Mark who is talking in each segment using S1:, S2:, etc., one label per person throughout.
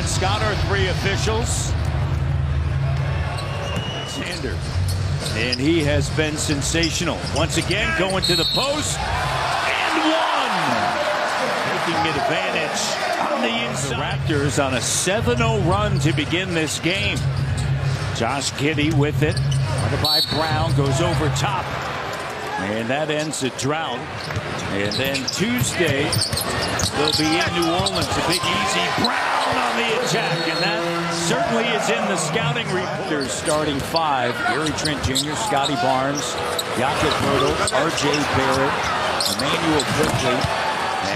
S1: and Scott are three officials. Sander, and he has been sensational. Once again, going to the post, and one! Taking advantage on the inside. The Raptors on a 7-0 run to begin this game. Josh Giddey with it. Guarded by Brown, goes over top. And that ends the drought. And then Tuesday, they'll be in New Orleans. A big easy Brown on the attack. And that certainly is in the scouting report. There's starting five. Gary Trent Jr., Scotty Barnes, Jakob Poeltl, R.J. Barrett, Emmanuel Quickly.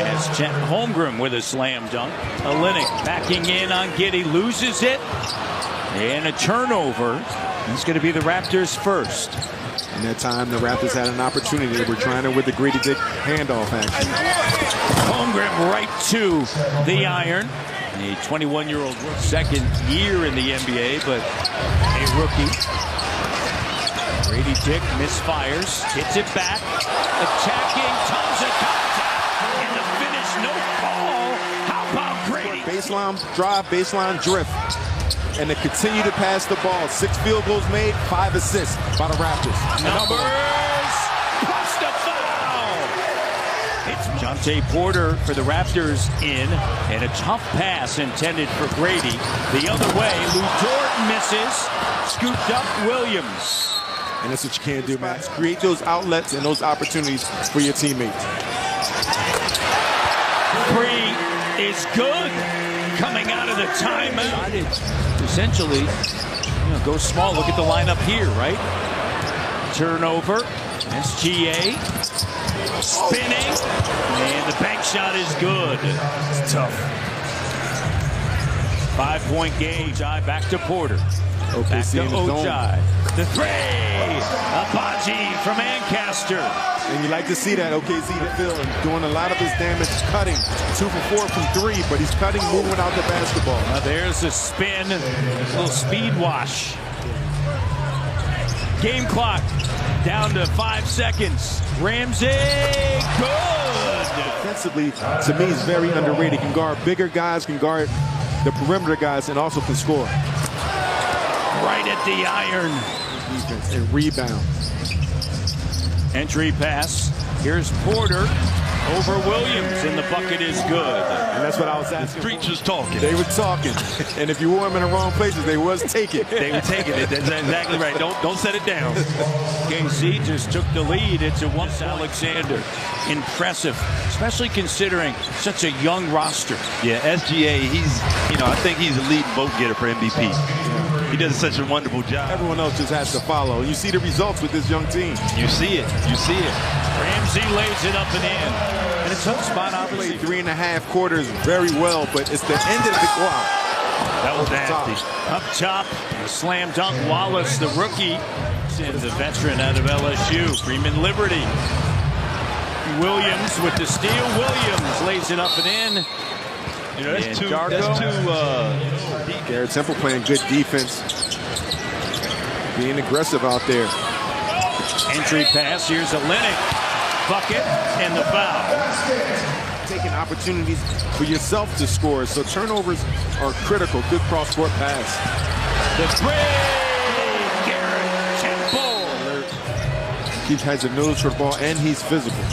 S1: As Chet Holmgren with a slam dunk. Olynyk backing in on Giddey, loses it. And a turnover. It's going to be the Raptors first.
S2: In that time, the Raptors had an opportunity. They were trying to with the Grady Dick handoff action.
S1: Holmgren right to the iron. A 21-year-old second year in the NBA, but a rookie. Grady Dick misfires, hits it back, attacking, tons of contact, and the finish, no call. How about Grady?
S2: Baseline drive, baseline drift. And to continue to pass the ball. 6 field goals made, 5 assists by the Raptors.
S1: Numbers plus the foul. It's Jonte Porter for the Raptors in, and a tough pass intended for Grady. The other way, Lou Dort misses, scooped up Williams.
S2: And that's what you can't do, man. Create those outlets and those opportunities for your teammates.
S1: Three is good. Coming out of the timeout. Essentially, go small. Look at the lineup here, right? Turnover. SGA. Spinning. And the bank shot is good. It's tough. 5-point game. Ojai back to Porter. Back to Ojai. The three. Abaji from Ancaster.
S2: And you like to see that OKC the field and doing a lot of his damage cutting. 2 for 4 from 3, but he's cutting, moving out the basketball.
S1: There's a spin, a little speed wash. Game clock down to 5 seconds. Ramsey, good.
S2: Defensively, to me, he's very underrated. Can guard bigger guys, can guard the perimeter guys, and also can score.
S1: Right at the iron.
S2: Defense and rebound.
S1: Entry pass. Here's Porter over Williams, and the bucket is good.
S2: And that's what I was asking.
S1: The streets was talking.
S2: They were talking. And if you wore them in the wrong places, they was taking.
S1: They were taking it. That's exactly right. Don't set it down. KC just took the lead. It's a once Alexander. Impressive, especially considering such a young roster.
S3: Yeah, SGA, I think he's the leading vote getter for MVP. He does such a wonderful job.
S2: Everyone else just has to follow. You see the results with this young team.
S3: You see it. You see it.
S1: Ramsey lays it up and in. And a tough spot, obviously.
S2: 3.5 quarters very well, but it's the end of the wow.
S1: That was nasty. Up top, a slam dunk. Wallace, the rookie, and the veteran out of LSU. Freeman Liberty. Williams with the steal. Williams lays it up and in.
S3: That's too
S2: Garrett Temple playing good defense. Being aggressive out there.
S1: Entry pass. Here's Olynyk. Bucket and the foul.
S2: Taking opportunities for yourself to score. So turnovers are critical. Good cross-court pass.
S1: The three. Garrett Temple.
S2: He has a nose for the ball and he's physical.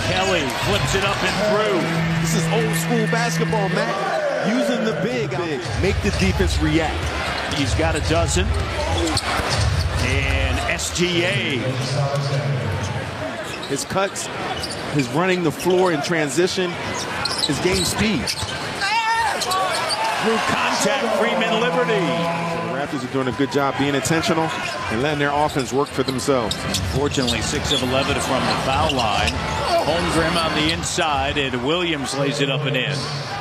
S1: Kelly flips it up and through.
S2: This is old school basketball, Matt. Using the big. Make the defense react.
S1: He's got a dozen. And SGA.
S2: His cuts, his running the floor in transition, his game speed.
S1: Through contact, Freeman Liberty.
S2: The Raptors are doing a good job being intentional and letting their offense work for themselves.
S1: Fortunately, 6 of 11 from the foul line. Holmgren on the inside, and Williams lays it up and in.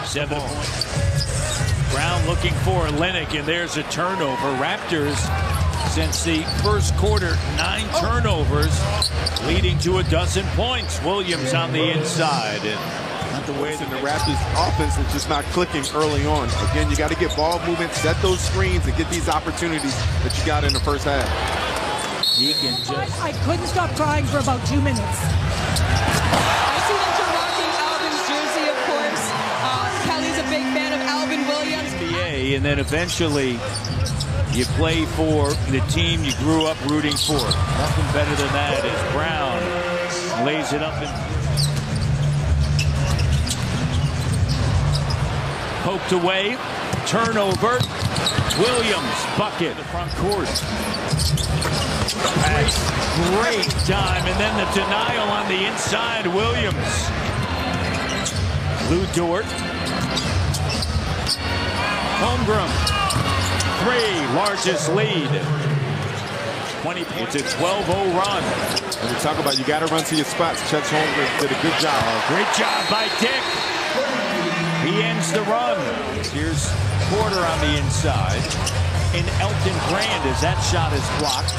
S1: 7 points. Brown looking for Olynyk, and there's a turnover. Raptors, since the first quarter, 9 turnovers, leading to 12 points. Williams on the inside. And not the way
S2: that the Raptors offense is just not clicking early on. Again, you got to get ball movement, set those screens, and get these opportunities that you got in the first half.
S1: He can just...
S4: I couldn't stop crying for about 2 minutes.
S5: I see that you're rocking Alvin's jersey, of course.
S1: and then eventually you play for the team you grew up rooting for. Nothing better than that as Brown lays it up and poked away. Turnover. Williams bucket the front court. Great time, and then the denial on the inside. Williams. Lou Dort. Holmgren. 3, largest lead. 20 points. It's a 12-0 run.
S2: And we talk about you got to run to your spots. Chet Holmgren did a good job.
S1: Great job by Dick. He ends the run. Here's Porter on the inside. And Elton Brand as that shot is blocked.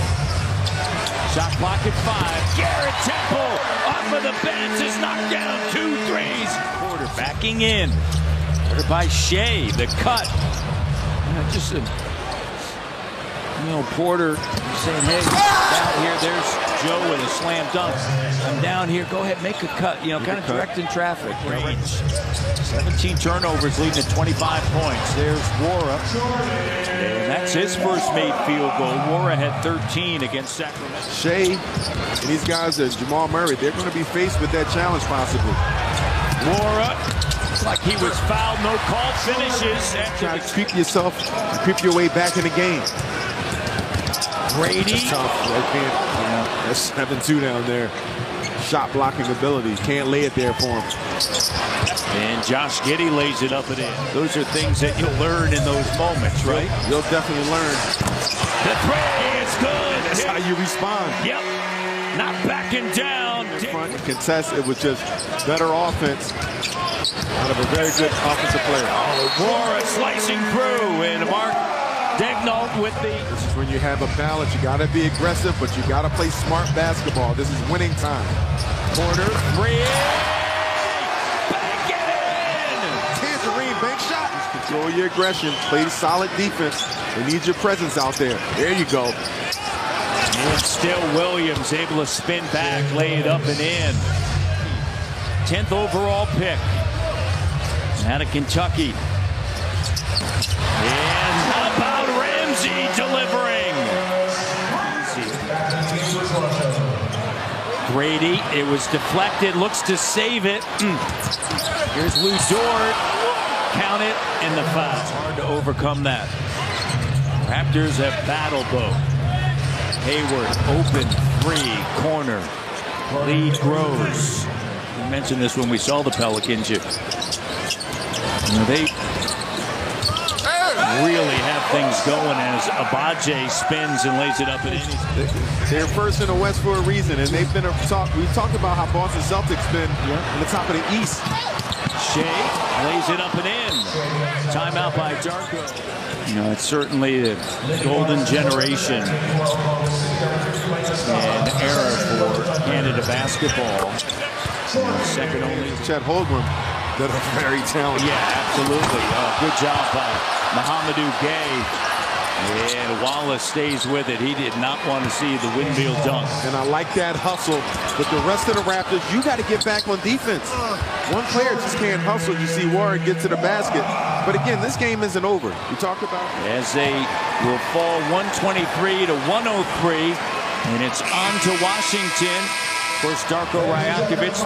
S1: Shot clock at 5. Garrett Temple off of the bench is knocked down 2 threes. Porter backing in. Porter by Shea. The cut. Just a Porter saying, hey, down here, there's Joe with a slam dunk. I'm down here, go ahead, make a cut. Kind of directing traffic. Range. 17 turnovers leading to 25 points. There's Wara. And that's his first made field goal. Wara had 13 against Sacramento.
S2: Shea and these guys, Jamal Murray, they're going to be faced with that challenge possibly.
S1: Wara. Like he was fouled, no call, finishes.
S2: Try to creep yourself, creep your way back in the game.
S1: Brady.
S2: That's tough. That's 7-2 down there. Shot blocking ability. Can't lay it there for him.
S1: And Josh Giddey lays it up and in. Those are things that you'll learn in those moments, right?
S2: You'll definitely learn.
S1: The three is good.
S2: That's how you respond.
S1: Yep. Not backing down.
S2: Front contest, it was just better offense out of a very good offensive player.
S1: Wara slicing through, and Mark Daigneault with the...
S2: This is when you have a balance. You got to be aggressive, but you got to play smart basketball. This is winning time.
S1: Porter, 3. Bank it in!
S2: Tangerine bank shot. Just control your aggression. Play solid defense. They need your presence out there. There you go.
S1: And still Williams able to spin back, lay it up and in. 10th overall pick out of Kentucky. And how about Ramsey delivering? Brady, it was deflected, looks to save it. Here's Lou Dort. Count it, and the foul. Hard to overcome that. Raptors have battle boat. Hayward, open 3, corner. Lead grows. We mentioned this when we saw the Pelicans. They really have things going as Abaje spins and lays it up and in.
S2: They're first in the West for a reason, and they've been we've talked about how Boston Celtics been on the top of the East.
S1: Shea lays it up and in. Timeout by Darko. It's certainly the golden generation and era for Canada basketball. Second only to
S2: Chet Holmgren, that are very talented.
S1: Yeah, absolutely. Good job by Mohamedou Gay. And Wallace stays with it. He did not want to see the windmill dunk.
S2: And I like that hustle. But the rest of the Raptors, you got to get back on defense. One player just can't hustle. You see Warren get to the basket. But again, this game isn't over. We talked about
S1: as they will fall 123 to 103. And it's on to Washington. Of course, Darko Rajakovic